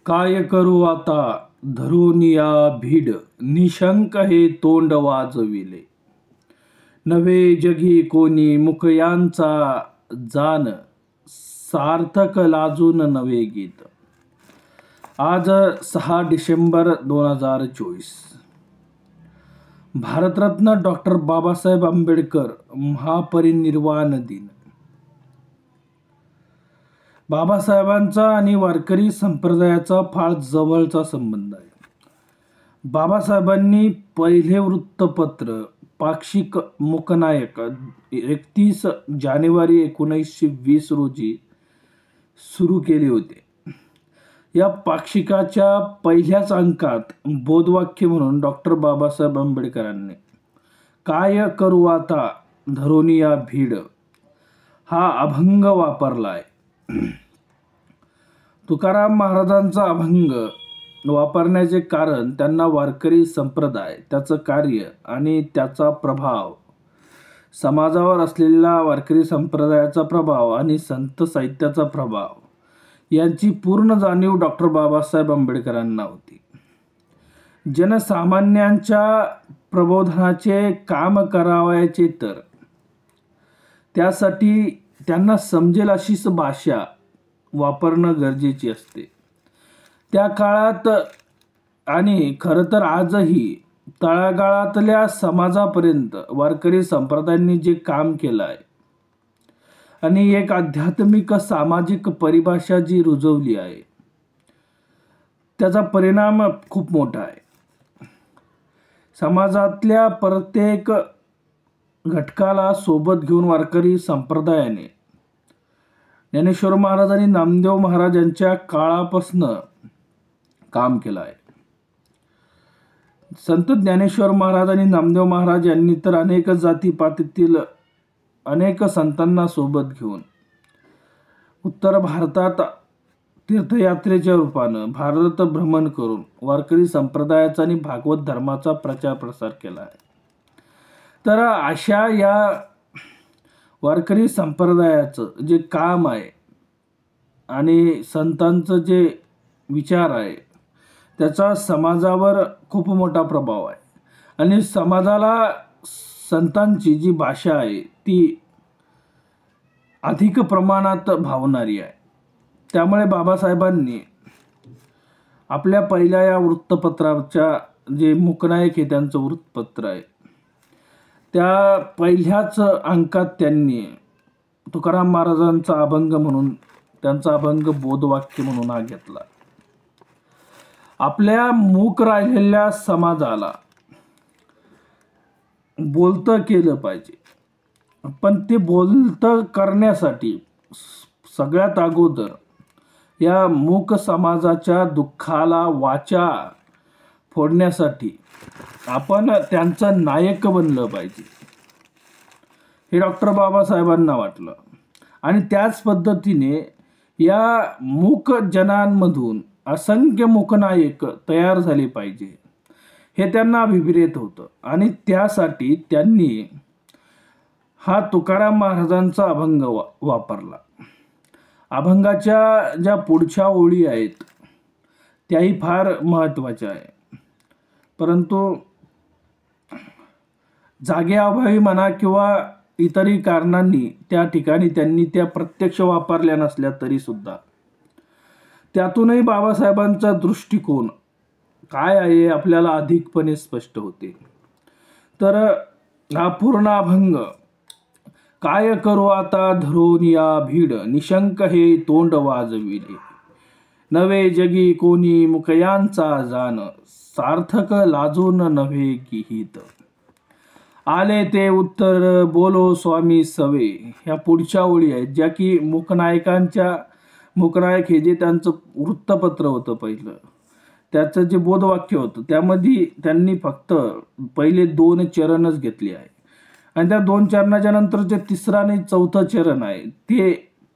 काय करू आता धरून या भीड, निशंक हे तोंड वाजविले. नवे जगी कोणी मुकयांचा जाण, सार्थक लाजून नवे गीत. आज 6 डिसेंबर 2024. भारतरत्न डॉक्टर बाबासाहेब आंबेडकर महापरिनिर्वाण दिन. बाबासाहेबांचा आणि वारकरी संप्रदायाचा फार जवळचा संबंध आहे. बाबासाहेबांनी पहिले वृत्तपत्र पाक्षिक मूकनायक 31 जानेवारी 1920 रोजी सुरू केले होते. या पाक्षिकाच्या पहिल्याच अंकात बोधवाक्य म्हणून डॉक्टर बाबासाहेब आंबेडकरांनी काय करू आता धरून या भीड हा अभंग वापरला आहे. तुकाराम महाराजांचा अभंग वापरण्याचे कारण त्यांना वारकरी संप्रदाय, त्याचं कार्य आणि त्याचा प्रभाव, समाजावर असलेला वारकरी संप्रदायाचा प्रभाव आणि संत साहित्याचा प्रभाव यांची पूर्ण जाणीव डॉक्टर बाबासाहेब आंबेडकरांना होती. जनसामान्यांच्या प्रबोधनाचे काम करावयाचे तर त्यासाठी त्यांना समजेल अशीच भाषा वापरणं गरजेची असते. त्या काळात आणि खरं तर आजही तळागाळातल्या समाजापर्यंत वारकरी संप्रदायांनी जे काम केलं आहे आणि एक आध्यात्मिक सामाजिक परिभाषा जी रुजवली आहे, त्याचा परिणाम खूप मोठा आहे. समाजातल्या प्रत्येक घटकाला सोबत घेऊन वारकरी संप्रदायाने ज्ञानेश्वर महाराज आणि नामदेव महाराज यांच्या काळापासून काम केलं आहे. संत ज्ञानेश्वर महाराज आणि नामदेव महाराज यांनी तर अनेक जातीपातीतील अनेक संतांना सोबत घेऊन उत्तर भारतात तीर्थयात्रेच्या रूपानं भारत भ्रमण करून वारकरी संप्रदायाचा आणि भागवत धर्माचा प्रचार प्रसार केला आहे. तर अशा या वारकरी संप्रदायाचं जे काम आहे आणि संतांचं जे विचार आहे, त्याचा समाजावर खूप मोठा प्रभाव आहे आणि समाजाला संतांची जी भाषा आहे ती अधिक प्रमाणात भावणारी आहे. त्यामुळे बाबासाहेबांनी आपल्या पहिल्या या वृत्तपत्राच्या जे मूकनायक हे त्यांचं वृत्तपत्र आहे, त्या पहिल्याच अंकात त्यांनी तुकाराम महाराजांचा अभंग म्हणून त्यांचा अभंग बोधवाक्य म्हणून हा घेतला. आपल्या मूक राहिलेल्या समाजाला बोलतं केलं पाहिजे, पण ते बोलतं करण्यासाठी सगळ्यात अगोदर या मूक समाजाच्या दुःखाला वाचा फोडण्यासाठी आपण त्यांचं नायक बनलं पाहिजे, हे डॉक्टर बाबासाहेबांना वाटलं. आणि त्याच पद्धतीने या मूक जनांमधून असंख्य मूकनायक तयार झाले पाहिजे हे त्यांना अभिप्रेत होतं. आणि त्यासाठी त्यांनी हा तुकाराम महाराजांचा अभंग वापरला. अभंगाच्या ज्या पुढच्या ओळी आहेत त्याही फार महत्त्वाच्या आहे, परंतु जागेअभावी म्हणा किंवा इतरही कारणांनी त्या ठिकाणी त्यांनी त्या प्रत्यक्ष वापरल्या नसल्या तरी सुद्धा त्यातूनही बाबासाहेबांचा दृष्टिकोन काय आहे आपल्याला अधिकपणे स्पष्ट होते. तर हा पूर्ण अभंग काय करू आता धरून या भीड, निशंक हे तोंड वाजविले. नवे जगी कोणी मुकयांचा जाण, सार्थक लाजून नव्हे गीत. आले ते उत्तर बोलो स्वामी सवे. ह्या पुढच्या ओळी आहेत ज्या की मूकनायक हे जे त्यांचं वृत्तपत्र होतं पहिलं, त्याचं जे बोधवाक्य होतं त्यामध्ये त्यांनी फक्त पहिले 2 चरणच घेतले आहे. आणि त्या 2 चरणाच्या नंतर जे 3रं आणि 4थं चरण आहे, ते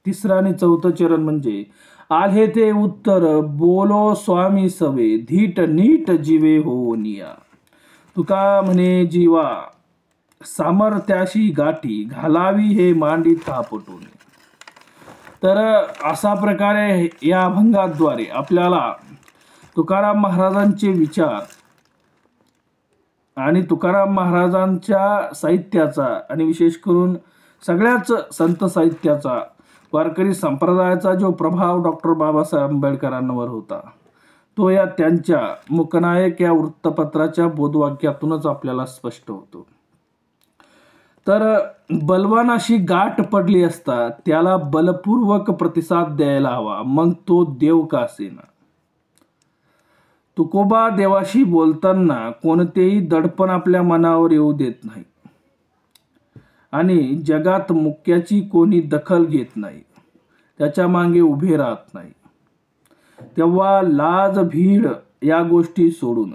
3रं आणि 4थं चरण म्हणजे आले ते उत्तर बोलो स्वामी सवे, धीट नीट जीवे होनिया. तुका म्हणे जीवा सामर्थ्याशी गाठी, घालावी हे मांडी थापटून. तर अशा प्रकारे या अभंगाद्वारे आपल्याला तुकाराम महाराजांचे विचार आणि तुकाराम महाराजांच्या साहित्याचा आणि विशेष करून सगळ्याच संत साहित्याचा, वारकरी संप्रदायाचा जो प्रभाव डॉक्टर बाबासाहेब आंबेडकरांवर होता तो या त्यांच्या मूकनायक या वृत्तपत्राच्या बोधवाक्यातूनच आपल्याला स्पष्ट होतो. तर बलवानाशी गाठ पडली असता त्याला बलपूर्वक प्रतिसाद द्यायला हवा, मग तो देव का असेना. तुकोबा देवाशी बोलताना कोणतेही दडपण आपल्या मनावर येऊ देत नाही आणि जगात मुक्याची कोणी दखल घेत नाही, त्याच्या मागे उभे राहत नाही. तेव्हा लाज भीड या गोष्टी सोडून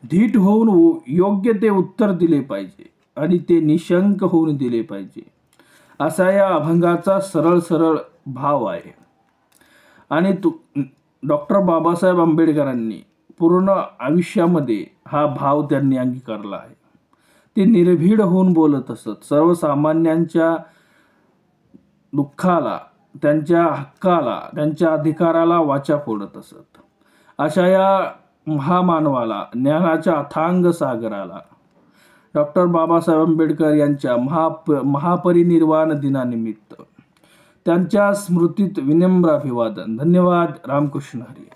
धीट होऊन योग्य ते उत्तर दिले पाहिजे आणि ते निशंक होऊन दिले पाहिजे, असा या अभंगाचा सरळ सरळ भाव आहे. आणि डॉक्टर बाबासाहेब आंबेडकरांनी पूर्ण आयुष्यामध्ये हा भाव त्यांनी अंगीकारला आहे. ते निर्भीड होऊन बोलत असत, सर्वसामान्यांच्या दुःखाला, त्यांच्या हक्काला, त्यांच्या अधिकाराला वाचा फोडत असत. अशा या महामानवाला, ज्ञानाच्या अथांग सागराला डॉक्टर बाबासाहेब आंबेडकर यांच्या महापरिनिर्वाण दिनानिमित्त त्यांच्या स्मृतीत विनम्र अभिवादन. धन्यवाद. रामकृष्ण हरी.